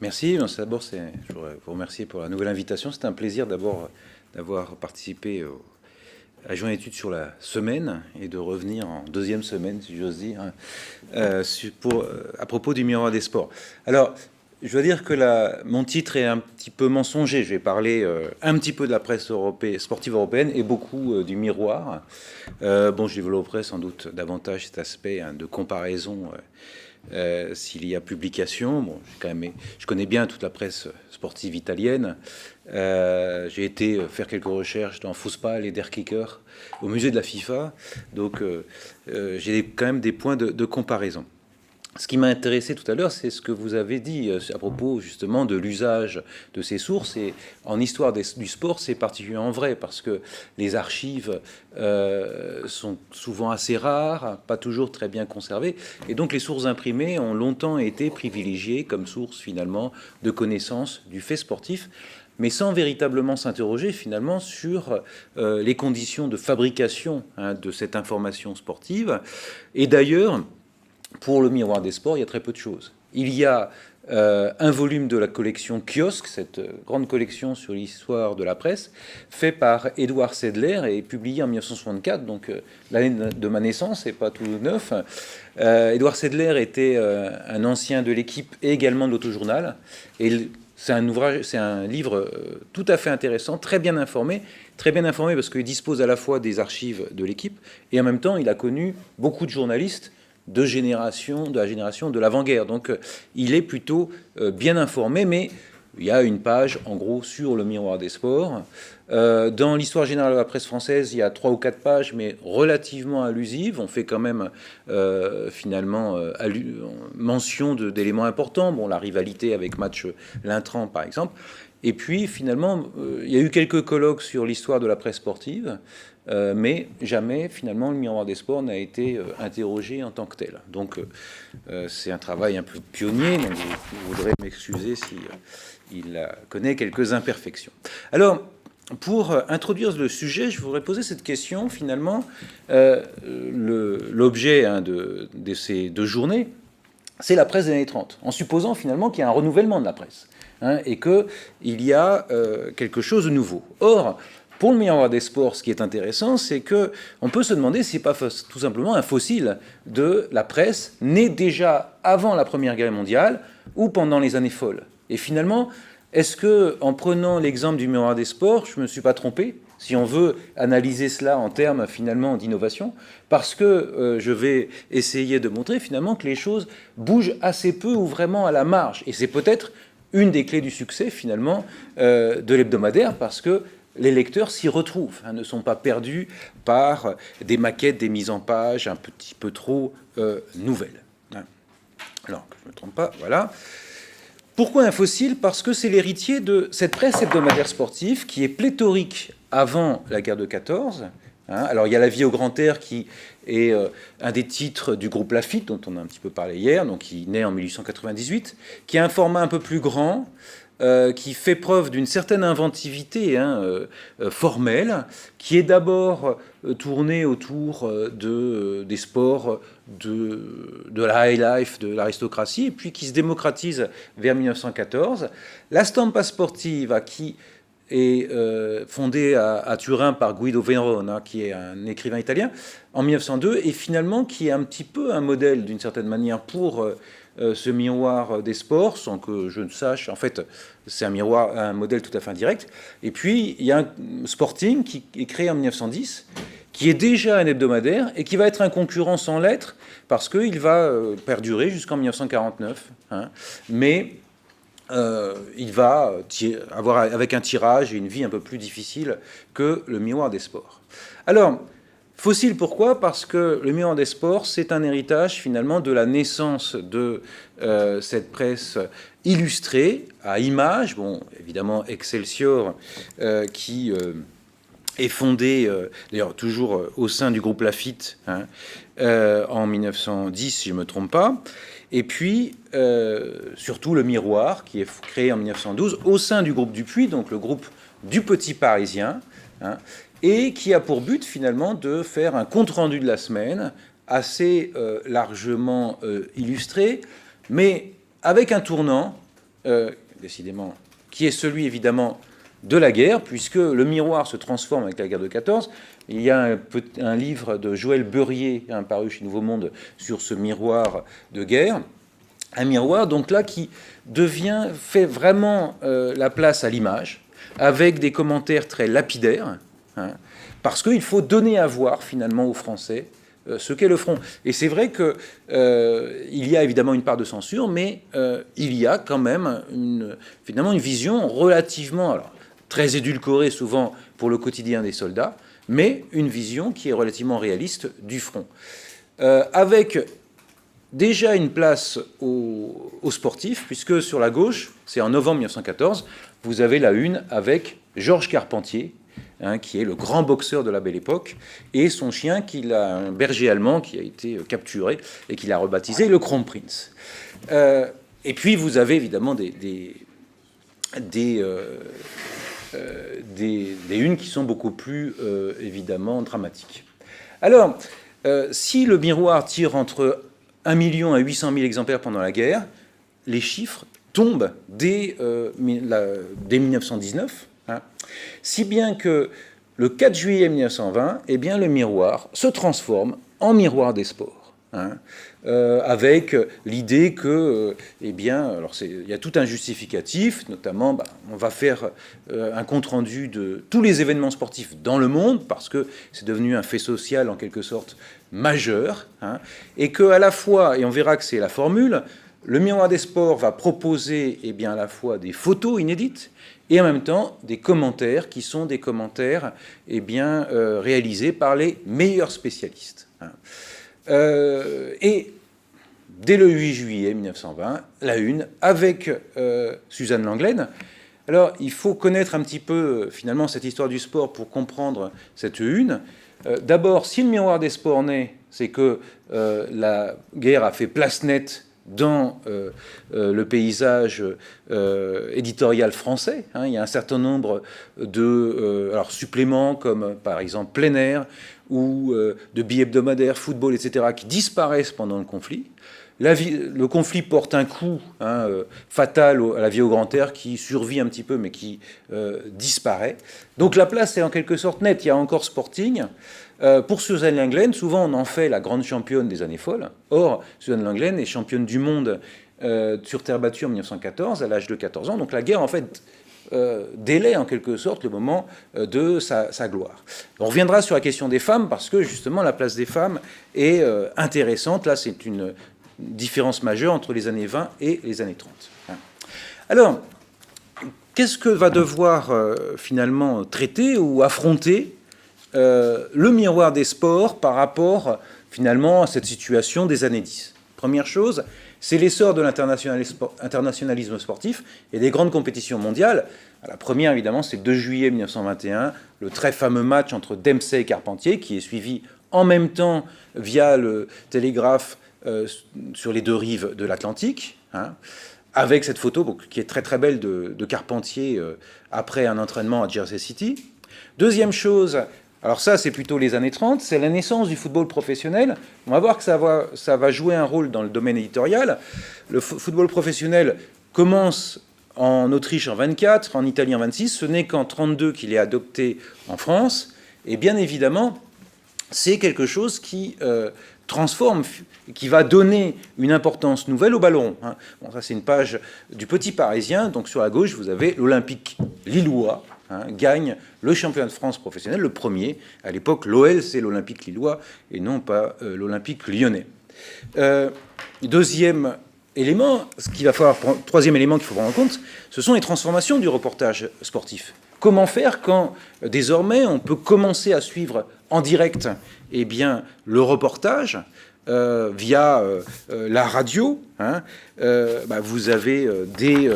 Merci. D'abord, je voudrais vous remercier pour la nouvelle invitation. C'est un plaisir d'abord d'avoir participé à la journée d'études sur la semaine et de revenir en deuxième semaine, si j'ose dire, à propos du miroir des sports. Alors, je dois dire que mon titre est un petit peu mensonger. Je vais parler un petit peu de la presse sportive européenne et beaucoup du miroir. Bon, je développerai sans doute davantage cet aspect de comparaison s'il y a publication. Bon, je connais bien toute la presse sportive italienne. J'ai été faire quelques recherches dans Fußball et Der Kicker au musée de la FIFA. Donc j'ai quand même des points de comparaison. Ce qui m'a intéressé tout à l'heure, c'est ce que vous avez dit à propos justement de l'usage de ces sources. Et en histoire du sport, c'est particulièrement vrai parce que les archives sont souvent assez rares, pas toujours très bien conservées. Et donc les sources imprimées ont longtemps été privilégiées comme source finalement de connaissances du fait sportif, mais sans véritablement s'interroger finalement sur les conditions de fabrication de cette information sportive. Et d'ailleurs, pour le miroir des sports, il y a très peu de choses. Il y a un volume de la collection Kiosque, cette grande collection sur l'histoire de la presse, fait par Édouard Sedler et publié en 1964, donc l'année de ma naissance, c'est pas tout neuf. Édouard Sedler était un ancien de l'équipe et également de l'autojournal. Et c'est un livre tout à fait intéressant, très bien informé parce qu'il dispose à la fois des archives de l'équipe et en même temps il a connu beaucoup de journalistes de la génération de l'avant-guerre. Donc il est plutôt bien informé, mais il y a une page, en gros, sur le miroir des sports. Dans l'histoire générale de la presse française, il y a 3 ou 4 pages, mais relativement allusives. On fait quand même, finalement, mention d'éléments importants. Bon, la rivalité avec Match L'Intrant, par exemple. Et puis, finalement, il y a eu quelques colloques sur l'histoire de la presse sportive. Mais jamais, finalement, le miroir des sports n'a été interrogé en tant que tel. Donc, c'est un travail un peu pionnier, donc vous voudrez m'excuser si il connaît quelques imperfections. Alors, pour introduire le sujet, je voudrais poser cette question, finalement. L'objet de ces 2 journées, c'est la presse des années 30, en supposant finalement qu'il y a un renouvellement de la presse, et qu'il y a quelque chose de nouveau. Or, pour le miroir des sports, ce qui est intéressant, c'est qu'on peut se demander si ce n'est pas tout simplement un fossile de la presse née déjà avant la Première Guerre mondiale ou pendant les années folles. Et finalement, est-ce que, en prenant l'exemple du miroir des sports, je ne me suis pas trompé, si on veut analyser cela en termes finalement d'innovation, parce que je vais essayer de montrer finalement que les choses bougent assez peu ou vraiment à la marge. Et c'est peut-être une des clés du succès finalement de l'hebdomadaire, parce que les lecteurs s'y retrouvent, ne sont pas perdus par des maquettes, des mises en page un petit peu trop nouvelles. Alors, que je ne me trompe pas, voilà. Pourquoi un fossile? Parce que c'est l'héritier de cette presse hebdomadaire sportive qui est pléthorique avant la guerre de 14. Alors, il y a La vie au grand air qui est un des titres du groupe Lafitte, dont on a un petit peu parlé hier, donc qui naît en 1898, qui a un format un peu plus grand, qui fait preuve d'une certaine inventivité formelle, qui est d'abord tournée autour des sports, de la high life, de l'aristocratie, et puis qui se démocratise vers 1914. La Stampa Sportiva, qui est fondée à Turin par Guido Verona, qui est un écrivain italien, en 1902, et finalement qui est un petit peu un modèle, d'une certaine manière, pour ce miroir des sports, sans que je ne sache. En fait, c'est un modèle tout à fait indirect. Et puis, il y a un Sporting qui est créé en 1910, qui est déjà un hebdomadaire et qui va être un concurrent sans l'être, parce qu'il va perdurer jusqu'en 1949. Mais il va avoir avec un tirage et une vie un peu plus difficile que le miroir des sports. Alors, fossile, pourquoi? Parce que le miroir des sports, c'est un héritage finalement de la naissance de cette presse illustrée à images. Bon, évidemment, Excelsior, qui est fondée, d'ailleurs toujours au sein du groupe Lafitte, en 1910, si je ne me trompe pas. Et puis, surtout le Miroir, qui est créé en 1912 au sein du groupe Dupuis, donc le groupe du Petit Parisien, et qui a pour but finalement de faire un compte-rendu de la semaine assez largement illustré, mais avec un tournant décidément, qui est celui évidemment de la guerre, puisque le miroir se transforme avec la guerre de 14. Il y a un livre de Joël Beurrier, paru chez Nouveau Monde, sur ce miroir de guerre. Un miroir, donc là, qui fait vraiment la place à l'image, avec des commentaires très lapidaires, parce qu'il faut donner à voir, finalement, aux Français ce qu'est le front. Et c'est vrai qu'il y a évidemment une part de censure, mais il y a quand même finalement une vision relativement, alors, très édulcorée souvent pour le quotidien des soldats, mais une vision qui est relativement réaliste du front. Avec déjà une place aux sportifs, puisque sur la gauche, c'est en novembre 1914, vous avez la une avec Georges Carpentier, qui est le grand boxeur de la Belle Époque, et son chien, un berger allemand qui a été capturé et qu'il a rebaptisé le Kronprinz. Et puis vous avez évidemment des unes qui sont beaucoup plus évidemment dramatiques. Alors, si le miroir tire entre 1 million à 800 000 exemplaires pendant la guerre, les chiffres tombent dès 1919, si bien que le 4 juillet 1920, eh bien, le miroir se transforme en miroir des sports. Avec l'idée que, eh bien, alors il y a tout un justificatif, notamment, on va faire un compte-rendu de tous les événements sportifs dans le monde, parce que c'est devenu un fait social, en quelque sorte, majeur, et qu'à la fois, et on verra que c'est la formule, le miroir des sports va proposer, eh bien, à la fois des photos inédites, et en même temps des commentaires qui sont des commentaires, eh bien, réalisés par les meilleurs spécialistes. Et dès le 8 juillet 1920, la une avec Suzanne Langlaine. Alors, il faut connaître un petit peu, finalement, cette histoire du sport pour comprendre cette une. D'abord, si le miroir des sports naît, c'est que la guerre a fait place nette dans le paysage éditorial français. Il y a un certain nombre de suppléments, comme par exemple Plein Air, ou de billets hebdomadaires, football, etc., qui disparaissent pendant le conflit. Le conflit porte un coup fatal à la vie au grand air qui survit un petit peu mais qui disparaît. Donc la place est en quelque sorte nette. Il y a encore Sporting. Pour Suzanne Langlaine, souvent on en fait la grande championne des années folles. Or, Suzanne Langlaine est championne du monde sur terre battue en 1914 à l'âge de 14 ans. Donc la guerre en fait délaie en quelque sorte le moment de sa gloire. On reviendra sur la question des femmes parce que justement la place des femmes est intéressante. Là c'est une différence majeure entre les années 20 et les années 30. Alors, qu'est-ce que va devoir finalement traiter ou affronter le miroir des sports par rapport finalement à cette situation des années 10? Première chose, c'est l'essor de l'internationalisme sportif et des grandes compétitions mondiales. La première, évidemment, c'est le 2 juillet 1921, le très fameux match entre Dempsey et Carpentier, qui est suivi en même temps via le télégraphe sur les deux rives de l'Atlantique, avec cette photo qui est très très belle de Carpentier après un entraînement à Jersey City. Deuxième chose, alors ça c'est plutôt les années 30, c'est la naissance du football professionnel. On va voir que ça va jouer un rôle dans le domaine éditorial. Le football professionnel commence en Autriche en 24, en Italie en 26, ce n'est qu'en 32 qu'il est adopté en France, et bien évidemment, c'est quelque chose qui transforme, qui va donner une importance nouvelle au ballon. Bon, ça c'est une page du Petit Parisien, donc sur la gauche vous avez l'Olympique lillois, gagne le championnat de France professionnel, le premier. À l'époque, l'OL c'est l'Olympique lillois et non pas l'Olympique lyonnais. Deuxième élément, troisième élément qu'il faut prendre en compte, ce sont les transformations du reportage sportif. Comment faire quand, désormais, on peut commencer à suivre en direct le reportage via la radio. Vous avez dès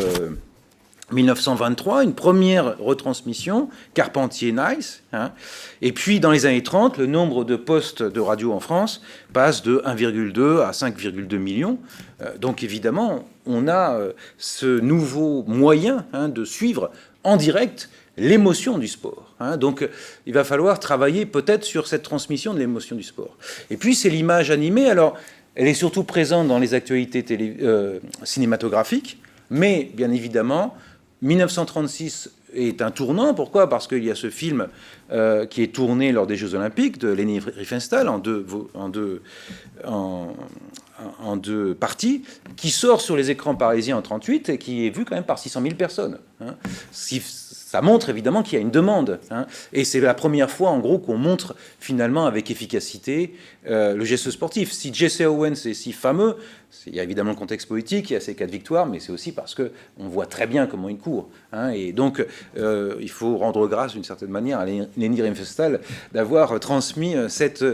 1923 une première retransmission, Carpentier-Nice. Et puis, dans les années 30, le nombre de postes de radio en France passe de 1,2 à 5,2 millions. Donc, évidemment, on a ce nouveau moyen de suivre en direct l'émotion du sport. Donc, il va falloir travailler peut-être sur cette transmission de l'émotion du sport. Et puis, c'est l'image animée. Alors, elle est surtout présente dans les actualités cinématographiques, Mais, bien évidemment, 1936 est un tournant. Pourquoi? Parce qu'il y a ce film qui est tourné lors des Jeux Olympiques de Leni Riefenstahl en deux parties, qui sort sur les écrans parisiens en 1938 et qui est vu quand même par 600 000 personnes. Hein. Ça montre évidemment qu'il y a une demande. Hein. Et c'est la première fois, en gros, qu'on montre finalement avec efficacité le geste sportif. Si Jesse Owens est si fameux, il y a évidemment le contexte politique, il y a ces 4 victoires, mais c'est aussi parce qu'on voit très bien comment il court. Hein. Et donc, il faut rendre grâce d'une certaine manière à Leni Riefenstahl d'avoir transmis cette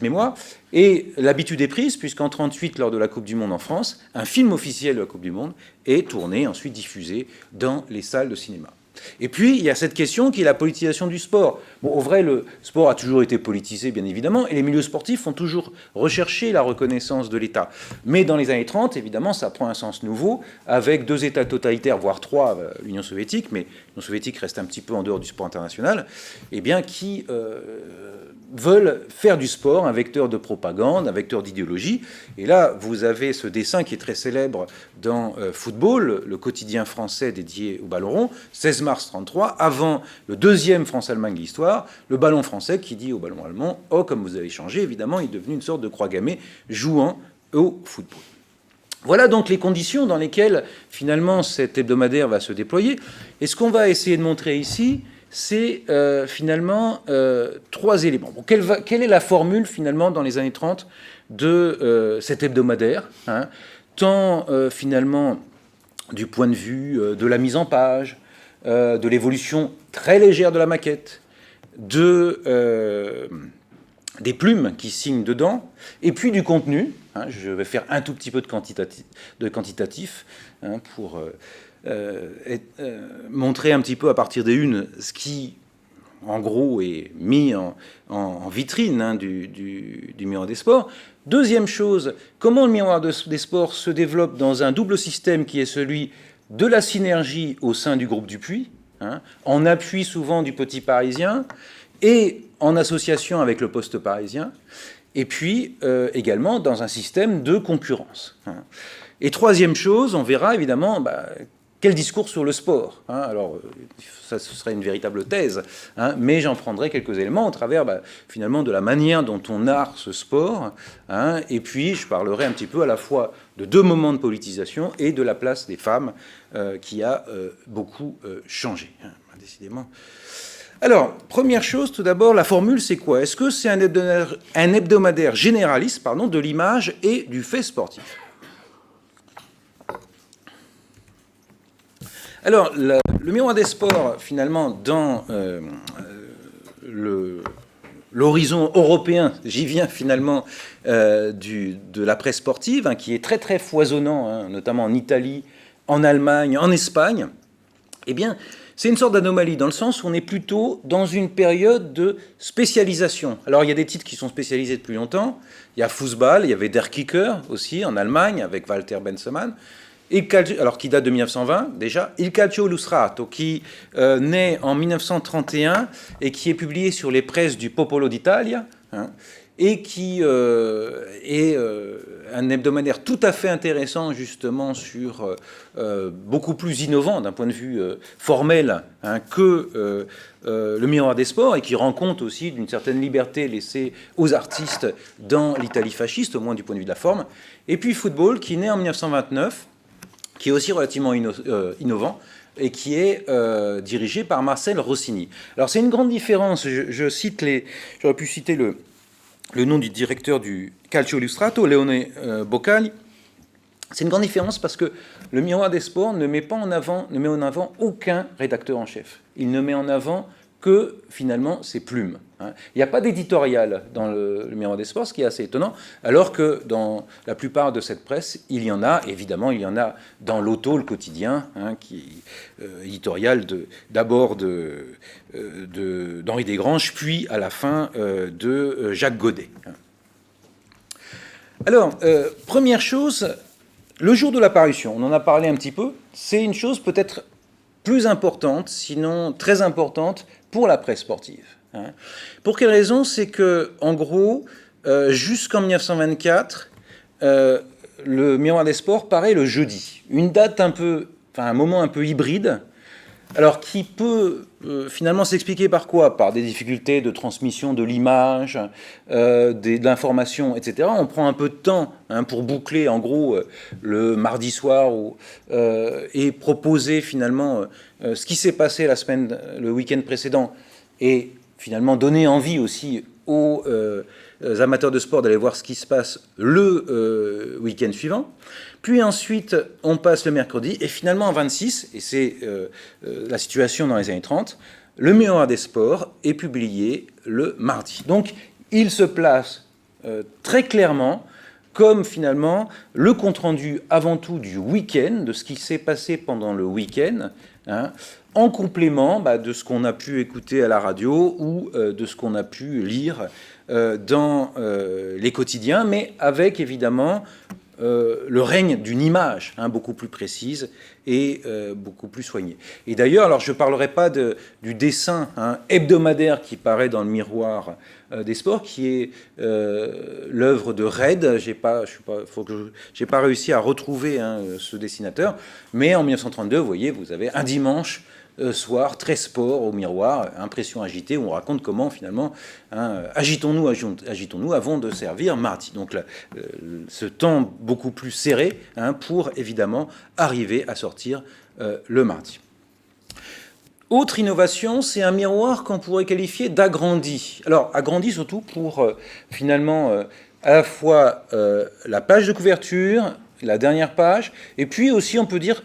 mémoire. Et l'habitude est prise, puisqu'en 1938, lors de la Coupe du Monde en France, un film officiel de la Coupe du Monde est tourné, ensuite diffusé dans les salles de cinéma. Et puis, il y a cette question qui est la politisation du sport. Bon, au vrai, le sport a toujours été politisé, bien évidemment, et les milieux sportifs ont toujours recherché la reconnaissance de l'État. Mais dans les années 30, évidemment, ça prend un sens nouveau, avec 2 États totalitaires, voire 3, l'Union soviétique, mais l'Union soviétique reste un petit peu en dehors du sport international, eh bien, qui veulent faire du sport un vecteur de propagande, un vecteur d'idéologie. Et là, vous avez ce dessin qui est très célèbre dans Football, le quotidien français dédié au ballon rond, 16 mars 1933, avant le 2e France-Allemagne de l'histoire, le ballon français qui dit au ballon allemand « Oh, comme vous avez changé », évidemment, il est devenu une sorte de croix gammée jouant au football. Voilà donc les conditions dans lesquelles, finalement, cet hebdomadaire va se déployer. Et ce qu'on va essayer de montrer ici, c'est finalement 3 éléments. Bon, quelle est la formule, finalement, dans les années 30 de cet hebdomadaire, hein, tant, finalement, du point de vue de la mise en page, de l'évolution très légère de la maquette, des plumes qui signent dedans, et puis du contenu. Hein, je vais faire un tout petit peu de quantitatif hein, pour montrer un petit peu à partir des unes ce qui, en gros, est mis en vitrine hein, du Miroir des sports. Deuxième chose, comment le Miroir des sports se développe dans un double système qui est celui de la synergie au sein du groupe Dupuis, hein, en appui souvent du Petit Parisien, et en association avec le Poste parisien, et puis également dans un système de concurrence. Hein. Et troisième chose, on verra évidemment quel discours sur le sport. Hein. Alors, ça, ce serait une véritable thèse, hein, mais j'en prendrai quelques éléments au travers finalement de la manière dont on narre ce sport, hein, et puis je parlerai un petit peu à la fois de 2 moments de politisation et de la place des femmes qui a beaucoup changé, hein, décidément. Alors, première chose, tout d'abord, la formule, c'est quoi? Est-ce que c'est un hebdomadaire généraliste de l'image et du fait sportif? Alors, le Miroir des sports, finalement, dans l'horizon européen, j'y viens finalement, de la presse sportive, hein, qui est très très foisonnant, hein, notamment en Italie, en Allemagne, en Espagne, eh bien, c'est une sorte d'anomalie, dans le sens où on est plutôt dans une période de spécialisation. Alors, il y a des titres qui sont spécialisés depuis longtemps. Il y a Fußball, il y avait Der Kicker aussi, en Allemagne, avec Walter Bensemann, alors qui date de 1920 déjà, Il Calcio Illustrato, qui naît en 1931 et qui est publié sur les presses du Popolo d'Italia, hein, et qui est un hebdomadaire tout à fait intéressant justement sur beaucoup plus innovant d'un point de vue formel hein, que le Miroir des sports, et qui rend compte aussi d'une certaine liberté laissée aux artistes dans l'Italie fasciste, au moins du point de vue de la forme. Et puis Football, qui naît en 1929, qui est aussi relativement innovant, et qui est dirigé par Marcel Rossini. Alors c'est une grande différence, j'aurais pu citer le nom du directeur du Calcio Illustrato, Leone Boccali. C'est une grande différence parce que le Miroir des sports ne met en avant aucun rédacteur en chef. Il ne met en avant que, finalement, ses plumes. Hein. Il n'y a pas d'éditorial dans le Miroir des sports, ce qui est assez étonnant, alors que dans la plupart de cette presse, il y en a, évidemment, il y en a dans l'Auto, le quotidien, hein, qui est éditorial d'abord d'Henri Desgranges, puis à la fin de Jacques Godet. Alors, première chose, le jour de la parution, on en a parlé un petit peu, c'est une chose peut-être plus importante, sinon très importante, pour la presse sportive. Hein. Pour quelle raison? C'est que, en gros, jusqu'en 1924, le Miroir des Sports paraît le jeudi. Une date un moment un peu hybride, alors qui peut finalement s'expliquer par quoi? Par des difficultés de transmission de l'image, de l'information, etc. On prend un peu de temps pour boucler en gros le mardi soir et proposer finalement ce qui s'est passé le week-end précédent et finalement donner envie aussi aux amateurs de sport d'aller voir ce qui se passe le week-end suivant. Puis ensuite, on passe le mercredi, et finalement en 26, et c'est la situation dans les années 30, le Miroir des Sports est publié le mardi. Donc il se place très clairement comme finalement le compte-rendu avant tout du week-end, de ce qui s'est passé pendant le week-end, en complément de ce qu'on a pu écouter à la radio ou de ce qu'on a pu lire dans les quotidiens, mais avec évidemment le règne d'une image beaucoup plus précise et beaucoup plus soignée. Et d'ailleurs, alors je ne parlerai pas du dessin hebdomadaire qui paraît dans le Miroir des Sports, qui est l'œuvre de Red. J'ai pas réussi à retrouver ce dessinateur, mais en 1932, vous voyez, vous avez un dimanche soir, très sport au Miroir, impression agitée, où on raconte comment finalement agitons-nous avant de servir mardi. Donc là, ce temps beaucoup plus serré pour évidemment arriver à sortir le mardi. Autre innovation, c'est un miroir qu'on pourrait qualifier d'agrandi. Alors agrandi surtout pour finalement à la fois la page de couverture, la dernière page, et puis aussi on peut dire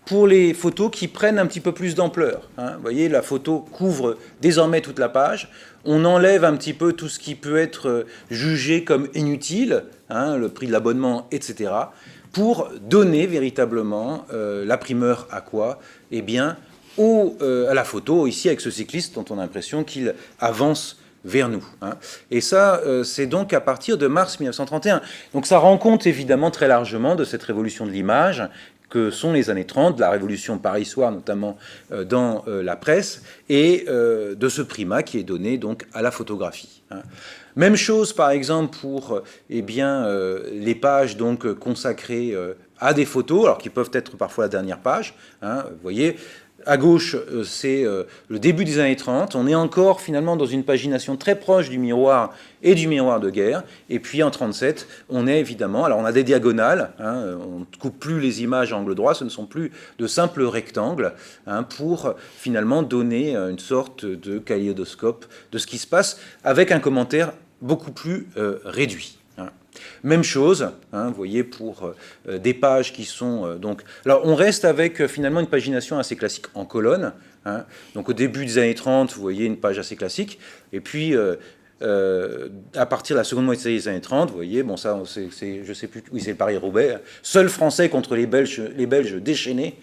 pour les photos qui prennent un petit peu plus d'ampleur. Vous voyez, la photo couvre désormais toute la page. On enlève un petit peu tout ce qui peut être jugé comme inutile, le prix de l'abonnement, etc., pour donner véritablement la primeur à quoi? Eh bien, à la photo, ici avec ce cycliste dont on a l'impression qu'il avance vers nous. Et ça, c'est donc à partir de mars 1931. Donc ça rend compte évidemment très largement de cette révolution de l'image que sont les années 30, la révolution parissoire notamment dans la presse, et de ce primat qui est donné donc à la photographie. Même chose par exemple pour les pages donc consacrées à des photos, alors qui peuvent être parfois la dernière page. Vous voyez, à gauche, c'est le début des années 30. On est encore finalement dans une pagination très proche du miroir et du miroir de guerre. Et puis en 37, on est évidemment... Alors on a des diagonales, on ne coupe plus les images à angle droit, ce ne sont plus de simples rectangles, pour finalement donner une sorte de kaléidoscope de ce qui se passe avec un commentaire beaucoup plus réduit. Même chose, vous voyez, pour des pages qui sont... Alors, on reste avec finalement une pagination assez classique en colonne. Donc, au début des années 30, vous voyez une page assez classique. Et puis, à partir de la seconde moitié des années 30, vous voyez, bon, ça, je ne sais plus, oui, c'est le Paris-Roubaix. Seul Français contre les Belges déchaînés.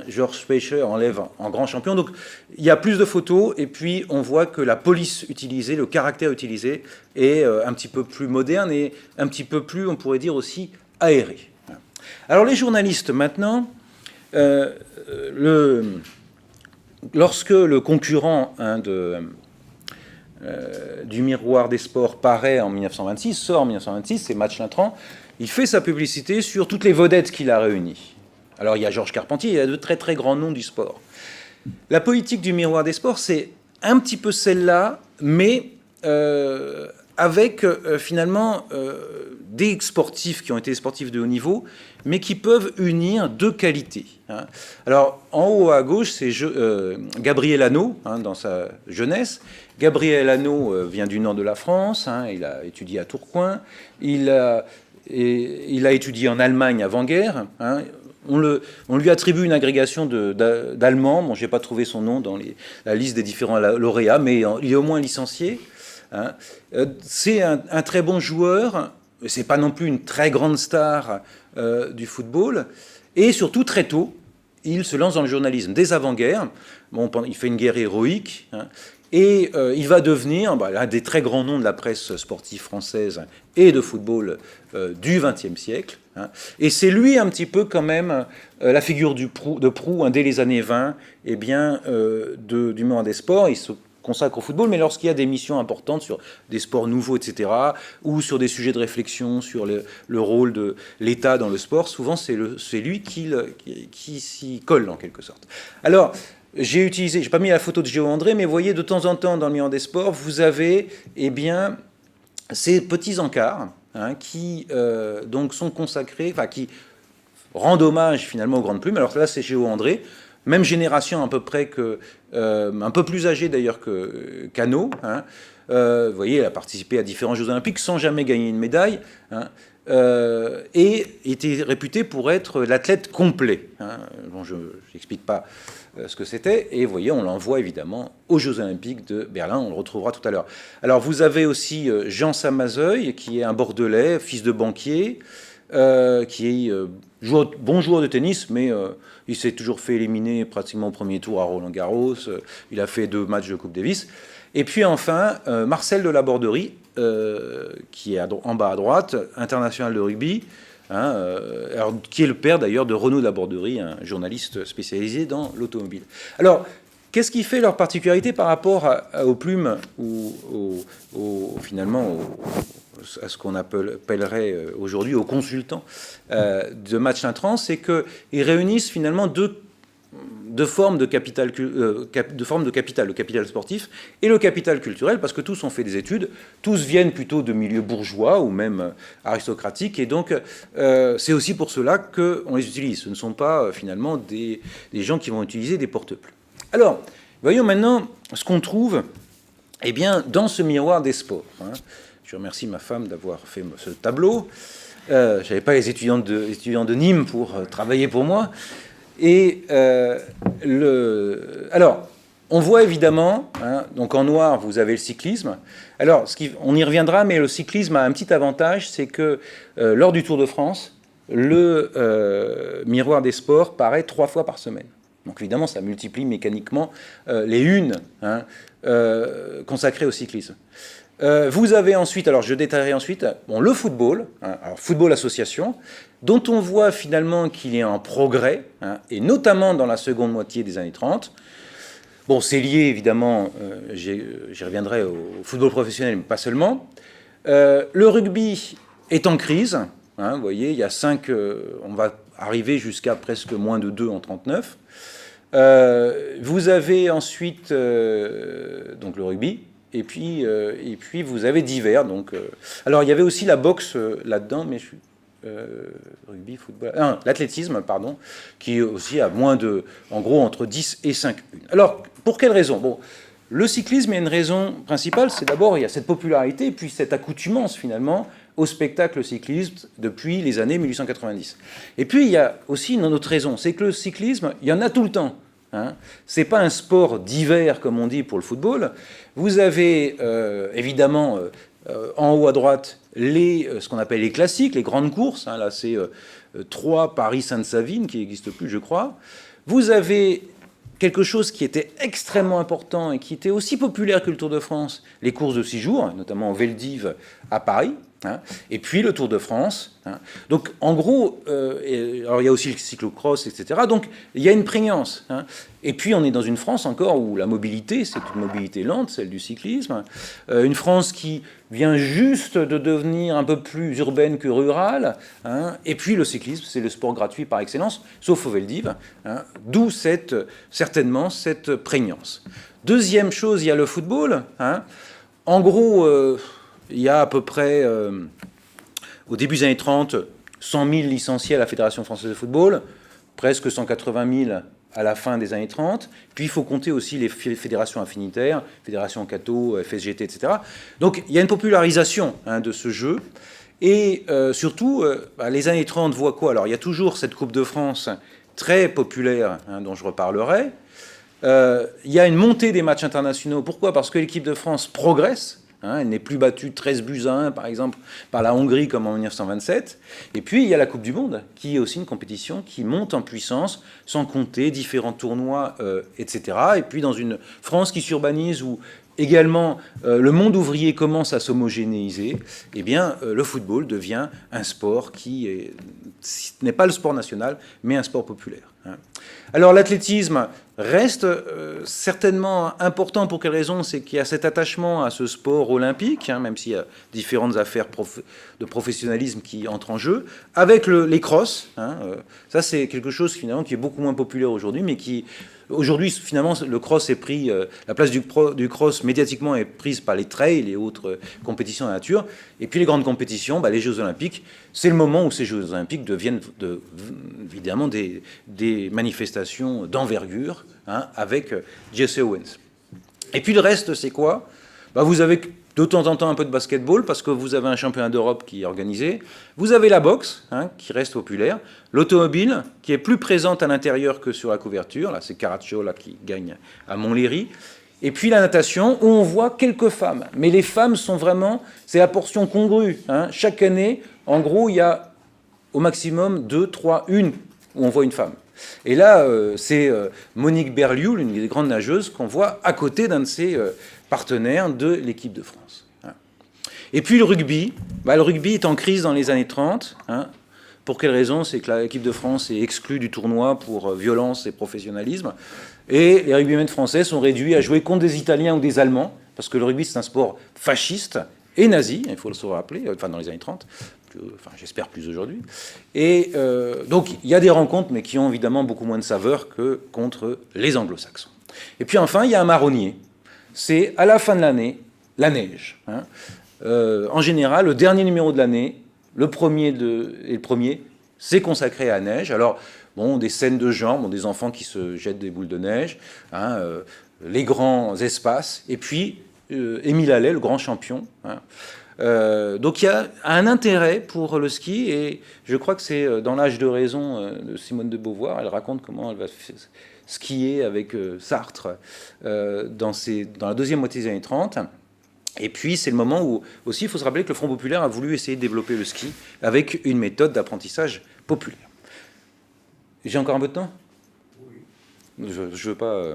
Georges Speicher enlève en grand champion. Donc, il y a plus de photos. Et puis, on voit que la police utilisée, le caractère utilisé, est un petit peu plus moderne et un petit peu plus, on pourrait dire aussi, aéré. Alors, les journalistes, maintenant, lorsque le concurrent du Miroir des Sports paraît en 1926, sort en 1926, c'est Match Lintran, il fait sa publicité sur toutes les vedettes qu'il a réunies. Alors il y a Georges Carpentier, il y a de très très grands noms du sport. La politique du Miroir des Sports, c'est un petit peu celle-là, mais avec finalement des sportifs qui ont été sportifs de haut niveau, mais qui peuvent unir deux qualités. Alors, en haut à gauche, c'est Gabriel Hanot, dans sa jeunesse. Gabriel Hanot vient du nord de la France, il a étudié à Tourcoing, il a étudié en Allemagne avant-guerre. On lui attribue une agrégation d'allemand. Bon, je n'ai pas trouvé son nom dans la liste des différents lauréats, mais il est au moins licencié. C'est un très bon joueur, c'est pas non plus une très grande star du football, et surtout très tôt, il se lance dans le journalisme dès avant-guerre. Bon, il fait une guerre héroïque, et il va devenir l'un des très grands noms de la presse sportive française et de football du XXe siècle. Et c'est lui un petit peu quand même la figure de proue dès les années 20 du Miroir des Sports. Il se consacre au football, mais lorsqu'il y a des missions importantes sur des sports nouveaux, etc., ou sur des sujets de réflexion sur le rôle de l'État dans le sport, souvent c'est lui qui s'y colle en quelque sorte. Alors, j'ai pas mis la photo de Géo André, mais vous voyez, de temps en temps, dans le Miroir des sports, vous avez, eh bien, ces petits encarts, qui donc sont consacrés, enfin, qui rendent hommage finalement aux grandes plumes. Alors là, c'est Géo André, même génération à peu près un peu plus âgé d'ailleurs que Cano. Vous voyez, il a participé à différents Jeux Olympiques sans jamais gagner une médaille. Et était réputé pour être l'athlète complet. Bon, je n'explique pas ce que c'était. Et vous voyez, on l'envoie évidemment aux Jeux Olympiques de Berlin. On le retrouvera tout à l'heure. Alors, vous avez aussi Jean Samazeuil, qui est un Bordelais, fils de banquier, qui est bon joueur de tennis, mais il s'est toujours fait éliminer pratiquement au premier tour à Roland-Garros. Il a fait 2 matchs de Coupe Davis. Et puis enfin, Marcel de la Borderie, qui est en bas à droite, international de rugby, qui est le père d'ailleurs de Renaud de la Borderie, un journaliste spécialisé dans l'automobile. Alors, qu'est-ce qui fait leur particularité par rapport aux plumes ou finalement à ce qu'on appellerait aujourd'hui aux consultants de Match Intrans, c'est qu'ils réunissent finalement deux formes de capital, le capital sportif et le capital culturel, parce que tous ont fait des études, tous viennent plutôt de milieux bourgeois ou même aristocratiques, et donc c'est aussi pour cela qu'on les utilise. Ce ne sont pas finalement des gens qui vont utiliser des porte-plumes. Alors, voyons maintenant ce qu'on trouve eh bien, dans ce miroir des sports. Je remercie ma femme d'avoir fait ce tableau. Je n'avais pas les étudiants de Nîmes pour travailler pour moi. Et alors, on voit évidemment, donc en noir, vous avez le cyclisme. Alors, on y reviendra, mais le cyclisme a un petit avantage, c'est que lors du Tour de France, le miroir des sports paraît 3 fois par semaine. Donc évidemment, ça multiplie mécaniquement les unes consacrées au cyclisme. Vous avez ensuite, alors je détaillerai ensuite, le football, alors football association, dont on voit finalement qu'il est en progrès, et notamment dans la seconde moitié des années 30. Bon, c'est lié évidemment, j'y reviendrai au football professionnel, mais pas seulement. Le rugby est en crise, vous voyez, il y a 5, on va arriver jusqu'à presque moins de 2 en 39. Vous avez ensuite donc le rugby. Et puis vous avez divers. Donc, alors, il y avait aussi la boxe là-dedans, mais rugby, football... l'athlétisme, pardon, qui aussi a moins de... En gros, entre 10 et 5. Alors, pour quelle raison ? Bon, le cyclisme, il y a une raison principale, c'est d'abord, il y a cette popularité, et puis cette accoutumance, finalement, au spectacle cycliste depuis les années 1890. Et puis, il y a aussi une autre raison, c'est que le cyclisme, il y en a tout le temps. Ce n'est pas un sport d'hiver, comme on dit pour le football. Vous avez évidemment en haut à droite ce qu'on appelle les classiques, les grandes courses. Là, c'est 3 Paris-Sainte-Savine, qui n'existe plus, je crois. Vous avez quelque chose qui était extrêmement important et qui était aussi populaire que le Tour de France, les courses de 6 jours, notamment au Veldiv à Paris. Et puis le Tour de France. Donc en gros, alors il y a aussi le cyclocross, etc. Donc il y a une prégnance. Et puis on est dans une France encore où la mobilité, c'est une mobilité lente, celle du cyclisme. Une France qui vient juste de devenir un peu plus urbaine que rurale. Et puis le cyclisme, c'est le sport gratuit par excellence, sauf au Veldiv. D'où certainement cette prégnance. Deuxième chose, il y a le football. En gros... il y a à peu près, au début des années 30, 100 000 licenciés à la Fédération française de football, presque 180 000 à la fin des années 30. Puis il faut compter aussi les fédérations affinitaires, Fédération Cato, FSGT, etc. Donc il y a une popularisation de ce jeu. Et surtout, les années 30 voient quoi ? Alors il y a toujours cette Coupe de France très populaire, dont je reparlerai. Il y a une montée des matchs internationaux. Pourquoi ? Parce que l'équipe de France progresse. Elle n'est plus battue 13-1, par exemple, par la Hongrie comme en 1927. Et puis, il y a la Coupe du Monde, qui est aussi une compétition qui monte en puissance, sans compter différents tournois, etc. Et puis, dans une France qui s'urbanise, où également le monde ouvrier commence à s'homogénéiser, eh bien, le football devient un sport qui n'est pas le sport national, mais un sport populaire. Alors l'athlétisme reste certainement important. Pour quelle raison? C'est qu'il y a cet attachement à ce sport olympique, même s'il y a différentes affaires de professionnalisme qui entrent en jeu, avec les crosses. Ça, c'est quelque chose finalement qui est beaucoup moins populaire aujourd'hui, mais qui aujourd'hui finalement le cross est pris, la place du cross médiatiquement est prise par les trails et autres compétitions de nature. Et puis les grandes compétitions, les Jeux Olympiques, c'est le moment où ces Jeux Olympiques deviennent évidemment des manifestations d'envergure, avec Jesse Owens. Et puis le reste, c'est quoi? Vous avez de temps en temps un peu de basketball, parce que vous avez un championnat d'Europe qui est organisé. Vous avez la boxe, qui reste populaire. L'automobile, qui est plus présente à l'intérieur que sur la couverture. Là, c'est Caracciolo qui gagne à Montlhéry. Et puis la natation, où on voit quelques femmes. Mais les femmes sont vraiment... C'est la portion congrue. Chaque année, en gros, il y a au maximum 2, 3, 1 où on voit une femme. Et là, c'est Monique Berliou, l'une des grandes nageuses, qu'on voit à côté d'un de ses partenaires de l'équipe de France. Et puis le rugby. Le rugby est en crise dans les années 30. Pour quelle raison? C'est que l'équipe de France est exclue du tournoi pour violence et professionnalisme. Et les rugbymen français sont réduits à jouer contre des Italiens ou des Allemands, parce que le rugby, c'est un sport fasciste et nazi, il faut se rappeler, dans les années 30. J'espère plus aujourd'hui. Et donc, il y a des rencontres, mais qui ont évidemment beaucoup moins de saveur que contre les anglo-saxons. Et puis enfin, il y a un marronnier. C'est à la fin de l'année, la neige. En général, le dernier numéro de l'année, le premier, c'est consacré à la neige. Alors, des scènes de genre, des enfants qui se jettent des boules de neige, les grands espaces, et puis Émile Allais, le grand champion. Donc il y a un intérêt pour le ski, et je crois que c'est dans L'âge de raison de Simone de Beauvoir. Elle raconte comment elle va skier avec Sartre dans la deuxième moitié des années 30. Et puis c'est le moment où aussi il faut se rappeler que le Front populaire a voulu essayer de développer le ski avec une méthode d'apprentissage populaire. J'ai encore un peu de temps? Oui. Je veux pas...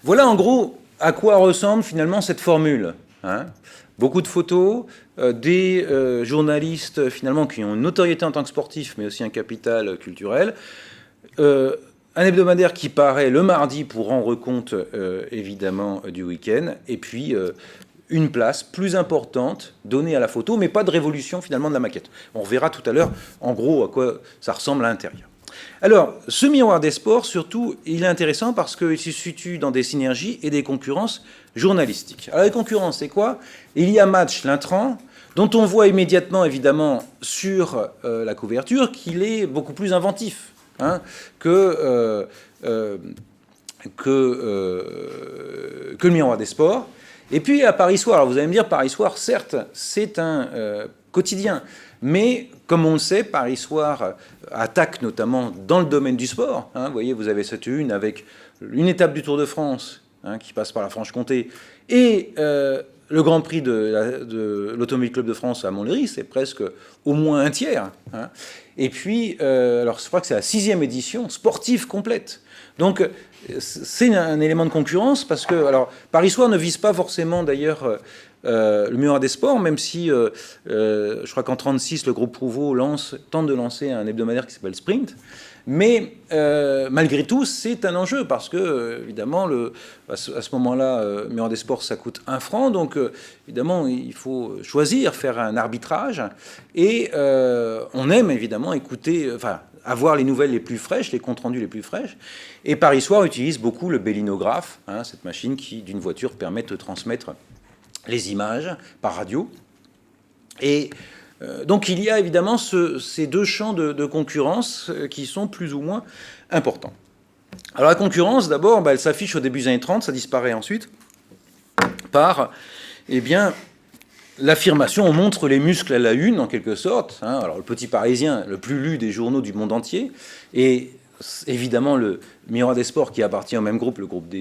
Voilà en gros à quoi ressemble finalement cette formule. Beaucoup de photos, des journalistes finalement qui ont une notoriété en tant que sportifs, mais aussi un capital culturel. Un hebdomadaire qui paraît le mardi pour rendre compte évidemment du week-end. Et puis une place plus importante donnée à la photo, mais pas de révolution finalement de la maquette. On verra tout à l'heure en gros à quoi ça ressemble à l'intérieur. Alors, ce miroir des sports, surtout, il est intéressant parce qu'il se situe dans des synergies et des concurrences journalistiques. Alors, les concurrences, c'est quoi? Il y a Match, l'intrant, dont on voit immédiatement, évidemment, sur la couverture, qu'il est beaucoup plus inventif que le miroir des sports. Et puis, à Paris Soir, alors vous allez me dire, Paris Soir, certes, c'est un quotidien, mais comme on le sait, Paris Soir attaque notamment dans le domaine du sport. Vous voyez, vous avez cette une avec une étape du Tour de France qui passe par la Franche-Comté et le Grand Prix de l'Automobile Club de France à Montlhéry, c'est presque au moins un tiers. Et puis, alors je crois que c'est la 6e édition sportive complète. Donc, c'est un élément de concurrence parce que, alors, Paris Soir ne vise pas forcément d'ailleurs le miroir des sports, même si je crois qu'en 1936, le groupe Prouveau tente de lancer un hebdomadaire qui s'appelle Sprint. Mais malgré tout, c'est un enjeu parce que, évidemment, à ce moment-là, le miroir des sports, ça coûte 1 franc. Donc, évidemment, il faut choisir, faire un arbitrage. Et on aime, évidemment, avoir les nouvelles les plus fraîches, les comptes rendus les plus fraîches. Et Paris Soir utilise beaucoup le bélinographe, cette machine qui, d'une voiture, permet de transmettre les images par radio. Et donc il y a évidemment ces deux champs de concurrence qui sont plus ou moins importants. Alors la concurrence, d'abord, elle s'affiche au début des années 30, ça disparaît ensuite par l'affirmation, on montre les muscles à la une, en quelque sorte. Alors le Petit Parisien, le plus lu des journaux du monde entier, et évidemment le Miroir des Sports qui appartient au même groupe, le groupe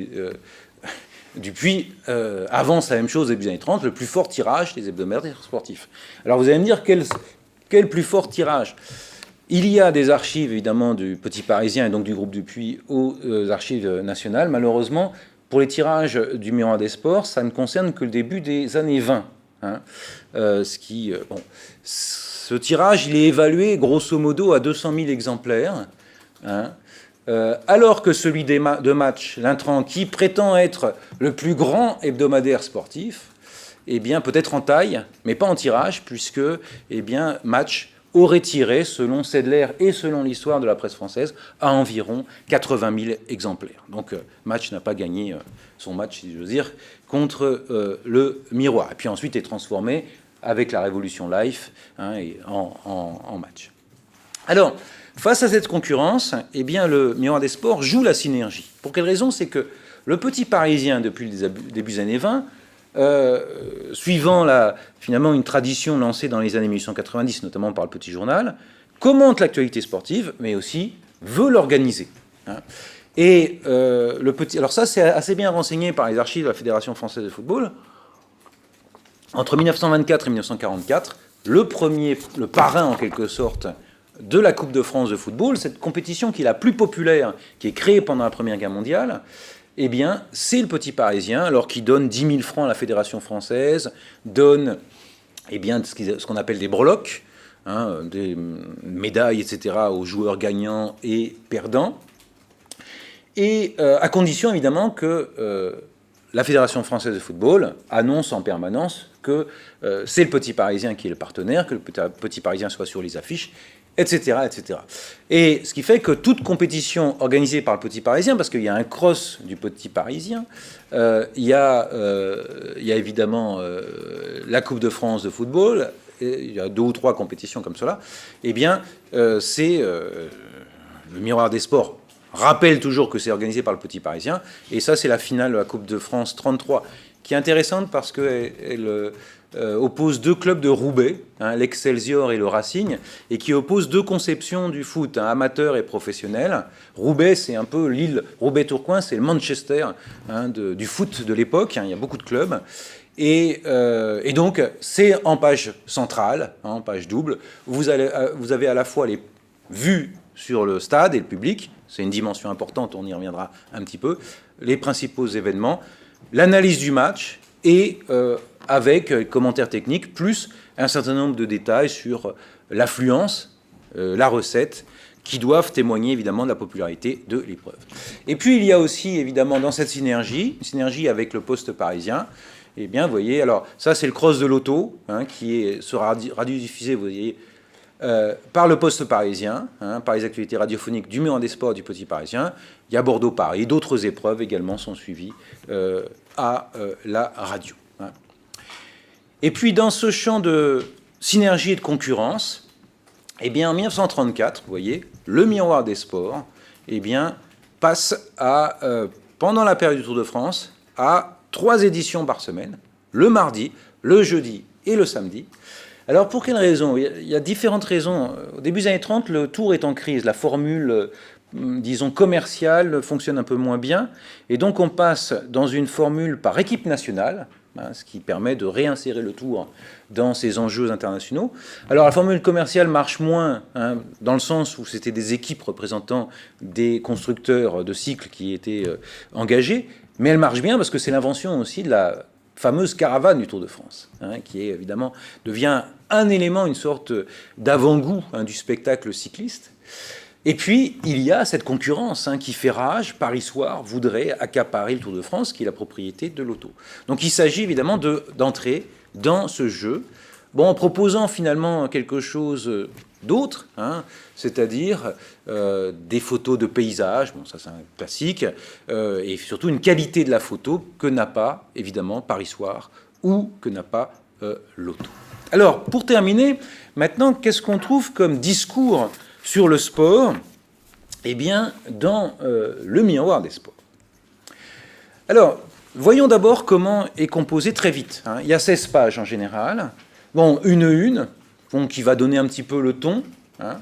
Dupuis, avance la même chose début des années 30, le plus fort tirage des hebdomadaires sportifs. Alors vous allez me dire, quel plus fort tirage? Il y a des archives, évidemment, du Petit Parisien et donc du groupe Dupuis aux archives nationales. Malheureusement, pour les tirages du Miroir des Sports, ça ne concerne que le début des années 20. Ce tirage, il est évalué grosso modo à 200 000 exemplaires. hein, alors que celui de Match, l'Intrant, qui prétend être le plus grand hebdomadaire sportif, eh bien, peut-être en taille, mais pas en tirage, puisque eh bien, Match aurait tiré, selon Sedler et selon l'histoire de la presse française, à environ 80 000 exemplaires. Donc Match n'a pas gagné son match, si je veux dire, contre le Miroir. Et puis ensuite est transformé avec la Révolution Life, hein, en Match. Alors, face à cette concurrence, eh bien, le Miroir des Sports joue la synergie. Pour quelle raison? C'est que le Petit Parisien, depuis le début des années 20, suivant finalement une tradition lancée dans les années 1890, notamment par le Petit Journal, commente l'actualité sportive, mais aussi veut l'organiser. Hein. Et alors ça, c'est assez bien renseigné par les archives de la Fédération française de football. Entre 1924 et 1944, le parrain en quelque sorte de la Coupe de France de football, cette compétition qui est la plus populaire, qui est créée pendant la Première Guerre mondiale, eh bien, c'est le Petit Parisien, alors qu'il donne 10 000 francs à la Fédération française, donne eh bien, ce qu'on appelle des breloques, hein, des médailles, etc., aux joueurs gagnants et perdants, et à condition, évidemment, que la Fédération française de football annonce en permanence que c'est le Petit Parisien qui est le partenaire, que le Petit Parisien soit sur les affiches, etc., etc. Et ce qui fait que toute compétition organisée par le Petit Parisien, parce qu'il y a un cross du Petit Parisien, il y a évidemment la Coupe de France de football, il y a 2 ou 3 compétitions comme cela, eh bien, c'est le Miroir des Sports rappelle toujours que c'est organisé par le Petit Parisien, et ça, c'est la finale de la Coupe de France 33, qui est intéressante parce qu'elle oppose 2 clubs de Roubaix, hein, l'Excelsior et le Racing, et qui oppose 2 conceptions du foot, hein, amateur et professionnel. Roubaix, c'est un peu l'île Roubaix-Tourcoing, c'est le Manchester, hein, du foot de l'époque, hein, il y a beaucoup de clubs. Et donc, c'est en page centrale, hein, en page double, vous avez à la fois les vues sur le stade et le public, c'est une dimension importante, on y reviendra un petit peu, les principaux événements, l'analyse du match et avec commentaires techniques, plus un certain nombre de détails sur l'affluence, la recette, qui doivent témoigner évidemment de la popularité de l'épreuve. Et puis il y a aussi évidemment dans cette synergie, une synergie avec le Poste parisien. Eh bien, vous voyez, alors ça c'est le cross de l'auto, hein, qui sera radiodiffusé, vous voyez, par le Poste parisien, hein, par les actualités radiophoniques du Miroir des Sports du Petit Parisien. Il y a Bordeaux-Paris, d'autres épreuves également sont suivies à la radio. Hein. Et puis dans ce champ de synergie et de concurrence, eh bien en 1934, vous voyez, le Miroir des Sports, eh bien, passe à, pendant la période du Tour de France, à 3 éditions par semaine, le mardi, le jeudi et le samedi. Alors, pour quelles raisons? Il y a différentes raisons. Au début des années 30, le Tour est en crise. La formule, disons, commerciale fonctionne un peu moins bien. Et donc, on passe dans une formule par équipe nationale, hein, ce qui permet de réinsérer le Tour dans ses enjeux internationaux. Alors, la formule commerciale marche moins, hein, dans le sens où c'était des équipes représentant des constructeurs de cycles qui étaient engagés. Mais elle marche bien parce que c'est l'invention aussi de la fameuse caravane du Tour de France, hein, qui est, évidemment devient un élément, une sorte d'avant-goût, hein, du spectacle cycliste. Et puis, il y a cette concurrence, hein, qui fait rage. Paris Soir voudrait accaparer le Tour de France, qui est la propriété de l'auto. Donc il s'agit évidemment d'entrer dans ce jeu, en proposant finalement quelque chose d'autre, hein, c'est-à-dire des photos de paysages, ça c'est un classique, et surtout une qualité de la photo que n'a pas, évidemment, Paris Soir ou que n'a pas l'auto. Alors, pour terminer, maintenant, qu'est-ce qu'on trouve comme discours sur le sport? Eh bien, dans le Miroir des Sports. Alors, voyons d'abord comment est composé très vite. Hein. Il y a 16 pages en général. Une, qui va donner un petit peu le ton, hein,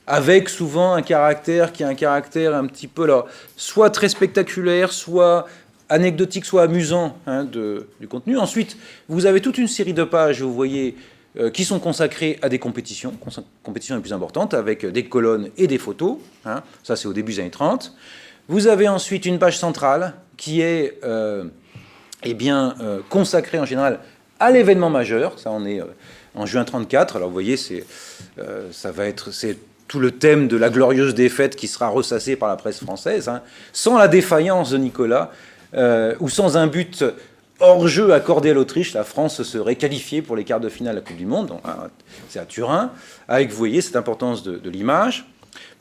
avec souvent un caractère qui est un caractère un petit peu, là, soit très spectaculaire, soit anecdotique, soit amusant, hein, du contenu. Ensuite, vous avez toute une série de pages, vous voyez, qui sont consacrées à des compétitions les plus importantes, avec des colonnes et des photos. Hein. Ça, c'est au début des années 30. Vous avez ensuite une page centrale qui est consacrée en général à l'événement majeur. Ça, on est en juin 34. Alors, vous voyez, c'est tout le thème de la glorieuse défaite qui sera ressassé par la presse française, hein. Sans la défaillance de Nicolas, ou sans un but hors jeu accordé à l'Autriche, la France serait qualifiée pour les quarts de finale de la Coupe du Monde. C'est à Turin, avec, vous voyez, cette importance de l'image.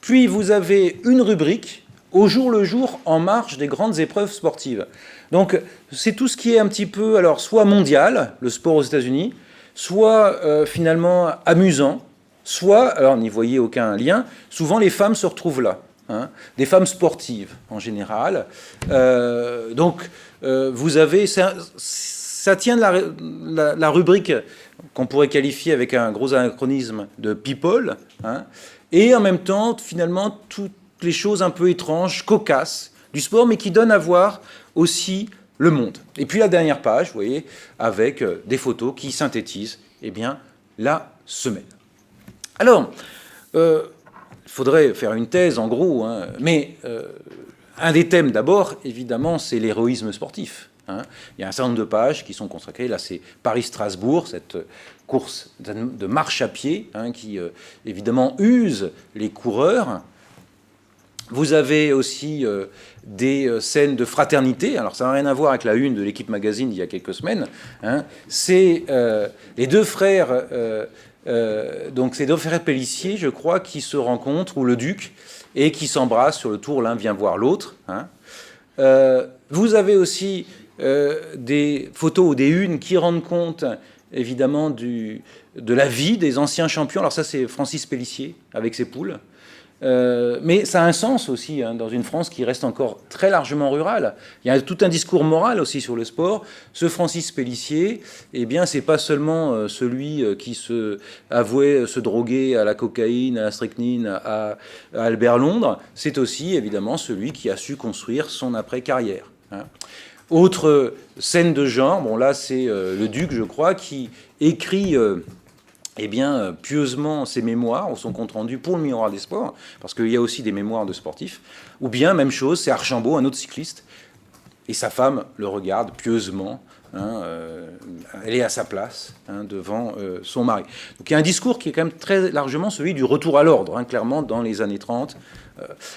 Puis vous avez une rubrique au jour le jour en marge des grandes épreuves sportives. Donc c'est tout ce qui est un petit peu, alors soit mondial, le sport aux États-Unis, soit finalement amusant, soit, alors n'y voyez aucun lien, souvent les femmes se retrouvent là, hein, des femmes sportives en général. Donc vous avez, ça tient de la rubrique qu'on pourrait qualifier avec un gros anachronisme de people, hein, et en même temps finalement toutes les choses un peu étranges, cocasses du sport, mais qui donnent à voir aussi le monde. Et puis la dernière page, vous voyez, avec des photos qui synthétisent, eh bien, la semaine. Alors, il faudrait faire une thèse en gros, hein, mais un des thèmes d'abord, évidemment, c'est l'héroïsme sportif, hein. Il y a un certain nombre de pages qui sont consacrées, là c'est Paris-Strasbourg, cette course de marche à pied, hein, qui évidemment use les coureurs. Vous avez aussi des scènes de fraternité. Alors, ça n'a rien à voir avec la une de l'Équipe Magazine il y a quelques semaines, hein. C'est les deux frères, donc ces deux frères Pélissier, je crois, qui se rencontrent, ou le duc, et qui s'embrassent sur le tour. L'un vient voir l'autre, hein. Vous avez aussi des photos ou des unes qui rendent compte, évidemment, de la vie des anciens champions. Alors ça, c'est Francis Pélissier, avec ses poules. Mais ça a un sens aussi, hein, dans une France qui reste encore très largement rurale. Il y a tout un discours moral aussi sur le sport. Ce Francis Pélissier, eh bien, c'est pas seulement celui qui avouait se droguer à la cocaïne, à la strychnine, à Albert Londres. C'est aussi, évidemment, celui qui a su construire son après-carrière, hein. Autre scène de genre, bon là, c'est le duc, je crois, qui écrit... eh bien, pieusement ses mémoires ou son compte-rendu pour le Miroir des Sports, parce qu'il y a aussi des mémoires de sportifs. Ou bien, même chose, c'est Archambault, un autre cycliste, et sa femme le regarde pieusement, hein, elle est à sa place, hein, devant son mari. Donc il y a un discours qui est quand même très largement celui du retour à l'ordre, hein, clairement, dans les années 30.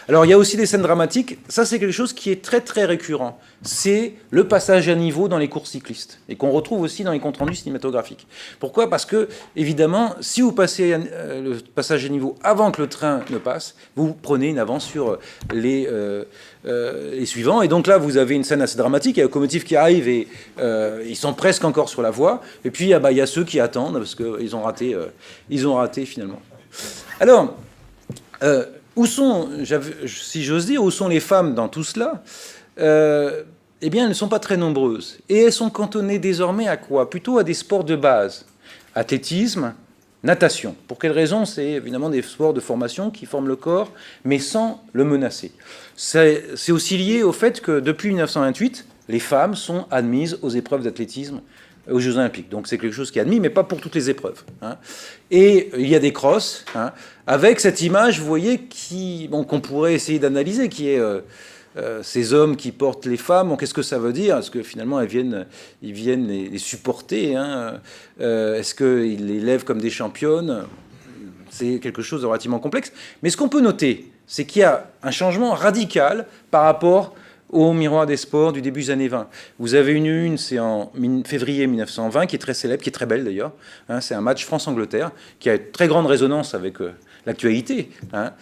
Alors il y a aussi des scènes dramatiques, ça c'est quelque chose qui est très très récurrent, c'est le passage à niveau dans les courses cyclistes, et qu'on retrouve aussi dans les comptes rendus cinématographiques. Pourquoi ? Parce que, évidemment, si vous passez le passage à niveau avant que le train ne passe, vous prenez une avance sur les suivants, et donc là vous avez une scène assez dramatique, il y a le locomotive qui arrive, et ils sont presque encore sur la voie, et puis il y a ceux qui attendent, parce qu'ils ont raté finalement. Alors... où sont, si j'ose dire, où sont les femmes dans tout cela ? Eh bien, elles ne sont pas très nombreuses. Et elles sont cantonnées désormais à quoi ? Plutôt à des sports de base. Athlétisme, natation. Pour quelle raison ? C'est évidemment des sports de formation qui forment le corps, mais sans le menacer. C'est aussi lié au fait que depuis 1928, les femmes sont admises aux épreuves d'athlétisme aux Jeux Olympiques. Donc c'est quelque chose qui est admis, mais pas pour toutes les épreuves, hein. Et il y a des crosses, hein, avec cette image, vous voyez, qu'on pourrait essayer d'analyser, qui est ces hommes qui portent les femmes. Bon, qu'est-ce que ça veut dire ? Est-ce que finalement ils viennent les supporter, hein ? Est-ce qu'ils les lèvent comme des championnes ? C'est quelque chose de relativement complexe. Mais ce qu'on peut noter, c'est qu'il y a un changement radical par rapport au Miroir des Sports du début des années 20. Vous avez une, c'est en février 1920, qui est très célèbre, qui est très belle d'ailleurs, hein, c'est un match France-Angleterre, qui a une très grande résonance avec l'actualité, hein.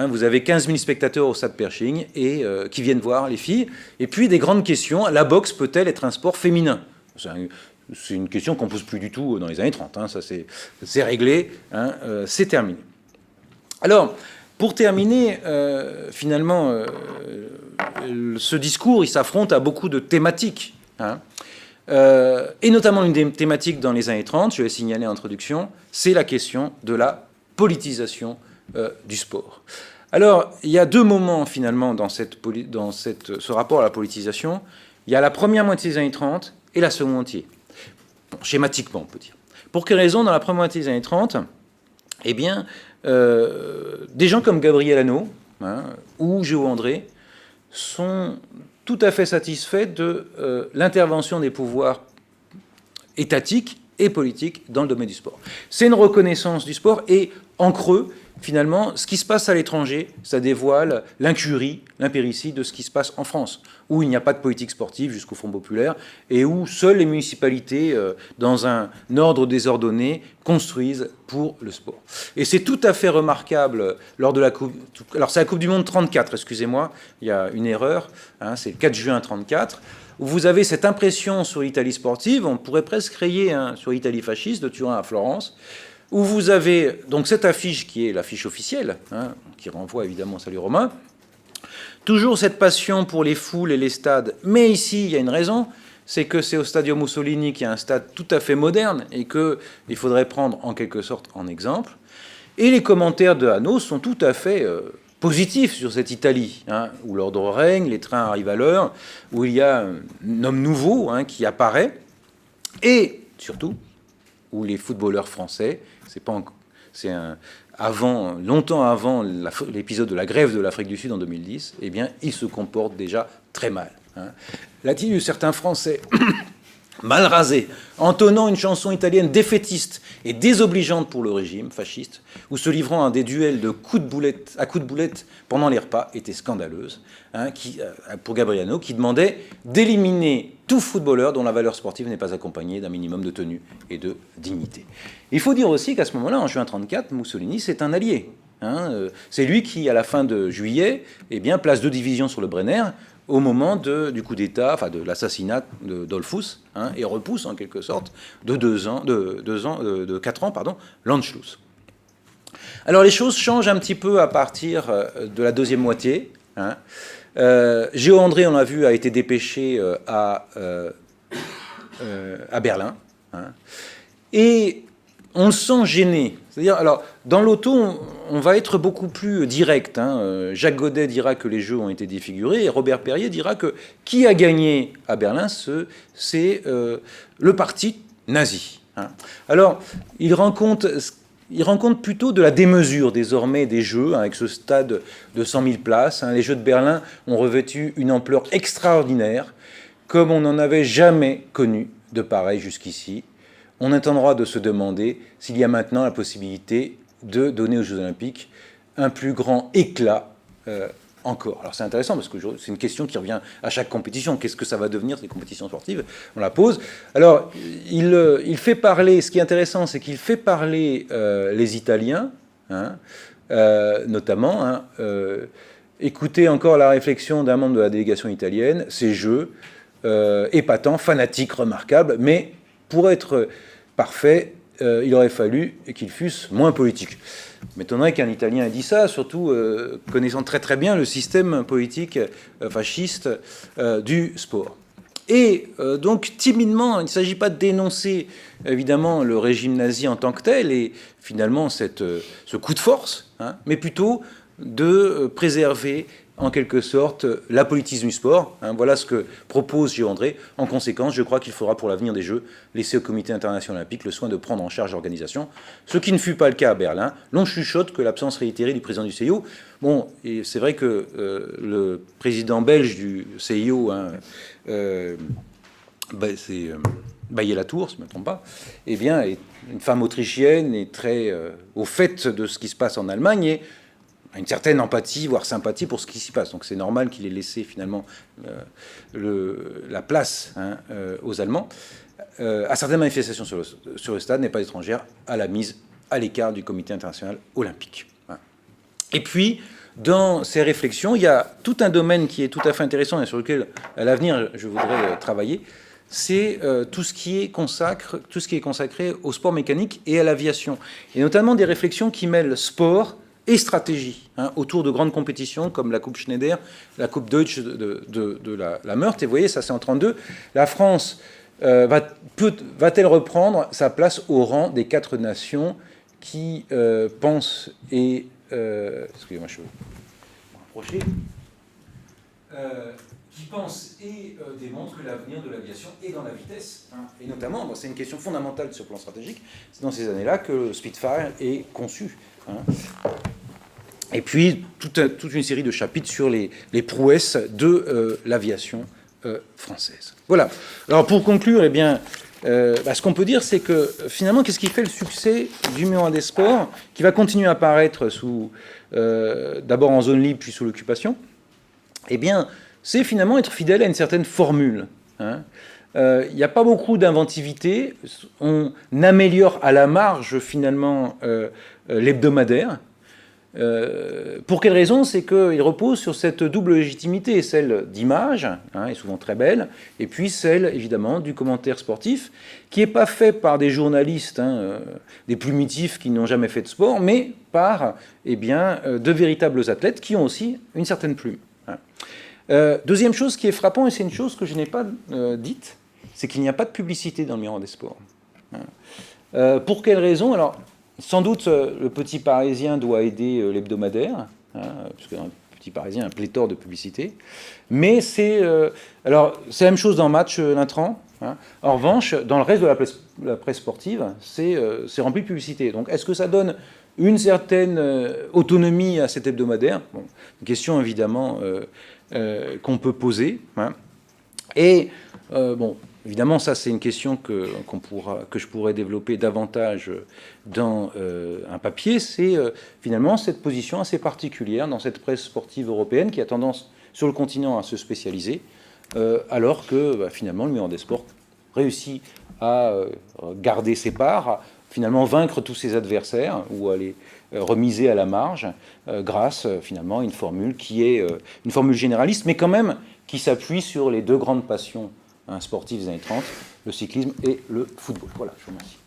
Vous avez 15 000 spectateurs au stade Pershing et qui viennent voir les filles. Et puis des grandes questions, la boxe peut-elle être un sport féminin ? C'est une question qu'on ne pose plus du tout dans les années 30, hein, ça c'est réglé, hein, c'est terminé. Alors, pour terminer, finalement, ce discours, il s'affronte à beaucoup de thématiques, hein, et notamment une des thématiques dans les années 30, je vais signaler en introduction, c'est la question de la politisation du sport. Alors, il y a deux moments, finalement, dans ce rapport à la politisation. Il y a la première moitié des années 30 et la seconde moitié. Bon, schématiquement, on peut dire. Pour quelle raison, dans la première moitié des années 30, eh bien... des gens comme Gabriel Hanot, hein, ou Géo André sont tout à fait satisfaits de l'intervention des pouvoirs étatiques et politique dans le domaine du sport. C'est une reconnaissance du sport et en creux, finalement, ce qui se passe à l'étranger, ça dévoile l'incurie, l'impéritie de ce qui se passe en France, où il n'y a pas de politique sportive jusqu'au Front populaire et où seules les municipalités, dans un ordre désordonné, construisent pour le sport. Et c'est tout à fait remarquable lors de la Coupe... Alors c'est la Coupe du Monde 34, excusez-moi, il y a une erreur, hein, c'est le 4 juin 34, où vous avez cette impression sur l'Italie sportive, on pourrait presque créer sur l'Italie fasciste, de Turin à Florence, où vous avez donc cette affiche qui est l'affiche officielle, hein, qui renvoie évidemment au salut romain, toujours cette passion pour les foules et les stades, mais ici il y a une raison, c'est que c'est au Stadio Mussolini qui est un stade tout à fait moderne et qu'il faudrait prendre en quelque sorte en exemple. Et les commentaires de Hanno sont tout à fait positifs sur cette Italie, hein, où l'ordre règne, les trains arrivent à l'heure, où il y a un homme nouveau, hein, qui apparaît, et surtout où les footballeurs français, longtemps avant l'épisode de la grève de l'Afrique du Sud en 2010, eh bien, ils se comportent déjà très mal. Hein. L'attitude de certains Français mal rasés, entonnant une chanson italienne défaitiste et désobligeante pour le régime fasciste, ou se livrant à des duels à coups de boulette pendant les repas, était scandaleuse, hein, pour Gabriano, qui demandait d'éliminer tout footballeur dont la valeur sportive n'est pas accompagnée d'un minimum de tenue et de dignité. Il faut dire aussi qu'à ce moment-là, en juin 1934, Mussolini, c'est un allié. Hein, c'est lui qui, à la fin de juillet, eh bien, place 2 divisions sur le Brenner, au moment du coup d'État, enfin de l'assassinat de Dollfuss, hein, et repousse en quelque sorte de 4 ans, l'Anschluss. Alors les choses changent un petit peu à partir de la deuxième moitié. Hein. Géo André, on l'a vu, a été dépêché à Berlin. Hein. Et on le sent gêné. C'est-à-dire, alors, dans l'auto, on va être beaucoup plus direct. Hein. Jacques Godet dira que les jeux ont été défigurés et Robert Perrier dira que qui a gagné à Berlin, c'est le parti nazi. Hein. Alors, il rend compte plutôt de la démesure désormais des jeux, hein, avec ce stade de 100 000 places. Hein. Les Jeux de Berlin ont revêtu une ampleur extraordinaire, comme on n'en avait jamais connu de pareil jusqu'ici. On attendra de se demander s'il y a maintenant la possibilité de donner aux Jeux Olympiques un plus grand éclat encore. Alors c'est intéressant parce que c'est une question qui revient à chaque compétition. Qu'est-ce que ça va devenir, ces compétitions sportives? On la pose. Alors il fait parler, ce qui est intéressant, c'est qu'il fait parler les Italiens, hein, notamment. Hein, écoutez encore la réflexion d'un membre de la délégation italienne. Ces Jeux épatants, fanatiques, remarquables, mais pour être parfait, il aurait fallu qu'ils fussent moins politiques. Il m'étonnerait qu'un Italien ait dit ça, surtout connaissant très très bien le système politique fasciste du sport. Et donc timidement, il ne s'agit pas de dénoncer évidemment le régime nazi en tant que tel et finalement ce coup de force, hein, mais plutôt de préserver en quelque sorte la politisme du sport. Hein, voilà ce que propose Géo André. En conséquence, je crois qu'il faudra pour l'avenir des Jeux laisser au Comité international olympique le soin de prendre en charge l'organisation, ce qui ne fut pas le cas à Berlin. L'on chuchote que l'absence réitérée du président du CIO. Bon, et c'est vrai que le président belge du CIO, hein, c'est Baillet-Latour, si je ne me trompe pas, eh bien, est une femme autrichienne et très au fait de ce qui se passe en Allemagne et une certaine empathie, voire sympathie pour ce qui s'y passe. Donc c'est normal qu'il ait laissé finalement la place, hein, aux Allemands. À certaines manifestations sur le stade n'est pas étrangère à la mise à l'écart du Comité international olympique. Hein. Et puis, dans ces réflexions, il y a tout un domaine qui est tout à fait intéressant et sur lequel, à l'avenir, je voudrais travailler. C'est tout ce qui est consacré au sport mécanique et à l'aviation. Et notamment des réflexions qui mêlent sport et stratégie, hein, autour de grandes compétitions comme la Coupe Schneider, la Coupe Deutsch de la Meurthe. Et vous voyez, ça c'est en 1932. La France va-t-elle reprendre sa place au rang des 4 nations qui pensent et... excusez-moi, je vais me rapprocher. Qui pensent et démontrent que l'avenir de l'aviation est dans la vitesse. Hein. Et notamment, c'est une question fondamentale sur le plan stratégique, c'est dans ces années-là que le Spitfire est conçu. Hein. Et puis, toute une série de chapitres sur les prouesses de l'aviation française. Voilà. Alors, pour conclure, eh bien, ce qu'on peut dire, c'est que finalement, qu'est-ce qui fait le succès du numéro 1 des sports, qui va continuer à apparaître d'abord en zone libre, puis sous l'occupation? Eh bien, c'est finalement être fidèle à une certaine formule. Hein. Il n'y a pas beaucoup d'inventivité. On améliore à la marge, finalement, l'hebdomadaire. Pour quelle raison? C'est qu'il repose sur cette double légitimité, celle d'image, hein, est souvent très belle, et puis celle, évidemment, du commentaire sportif, qui n'est pas fait par des journalistes, hein, des plumitifs qui n'ont jamais fait de sport, mais par de véritables athlètes qui ont aussi une certaine plume. Hein. Deuxième chose qui est frappant, et c'est une chose que je n'ai pas dite, c'est qu'il n'y a pas de publicité dans le miroir des sports. Hein. Pour quelle raison? Alors, sans doute, le Petit Parisien doit aider l'hebdomadaire, hein, parce que dans le Petit Parisien, il y a un pléthore de publicité. Mais c'est la même chose dans Match l'Intrant. Hein. En revanche, dans le reste de la presse sportive, c'est rempli de publicité. Donc, est-ce que ça donne une certaine autonomie à cet hebdomadaire? Bon, une question, évidemment, qu'on peut poser. Hein. Et, évidemment, ça, c'est une question que je pourrais développer davantage dans un papier. C'est finalement cette position assez particulière dans cette presse sportive européenne qui a tendance, sur le continent, à se spécialiser, alors que, finalement, le numéro 1 des sports réussit à garder ses parts, à finalement vaincre tous ses adversaires ou à les remiser à la marge grâce, finalement, à une formule qui est une formule généraliste, mais quand même qui s'appuie sur les deux grandes passions sportives des années 30, le cyclisme et le football. Voilà, je vous remercie.